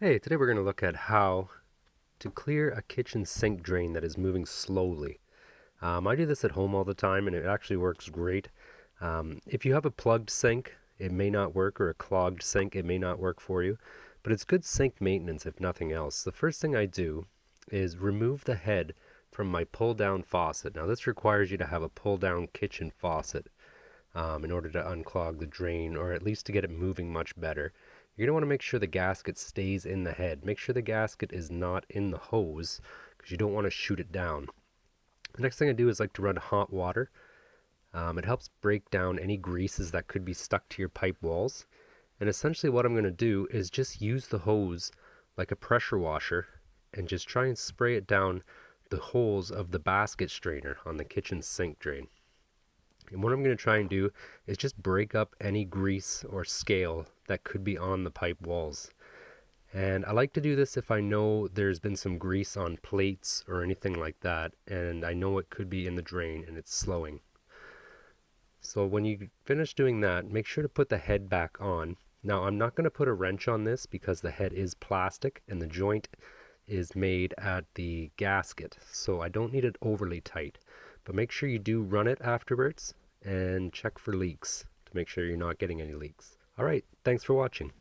Hey, today we're going to look at how to clear a kitchen sink drain that is moving slowly. I do this at home all the time and it actually works great. If you have a plugged sink, it may not work, or a clogged sink, it may not work for you, but it's good sink maintenance if nothing else. The first thing I do is remove the head from my pull down faucet. Now, this requires you to have a pull down kitchen faucet in order to unclog the drain, or at least to get it moving much better. You're going to want to make sure the gasket stays in the head. Make sure the gasket is not in the hose because you don't want to shoot it down. The next thing I do is like to run hot water. It helps break down any greases that could be stuck to your pipe walls. And essentially what I'm going to do is just use the hose like a pressure washer and just try and spray it down the holes of the basket strainer on the kitchen sink drain. And what I'm going to try and do is just break up any grease or scale that could be on the pipe walls. And I like to do this if I know there's been some grease on plates or anything like that, and I know it could be in the drain and it's slowing. So when you finish doing that, make sure to put the head back on. Now, I'm not going to put a wrench on this because the head is plastic and the joint is made at the gasket, so I don't need it overly tight. But make sure you do run it afterwards and check for leaks to make sure you're not getting any leaks. All right, thanks for watching.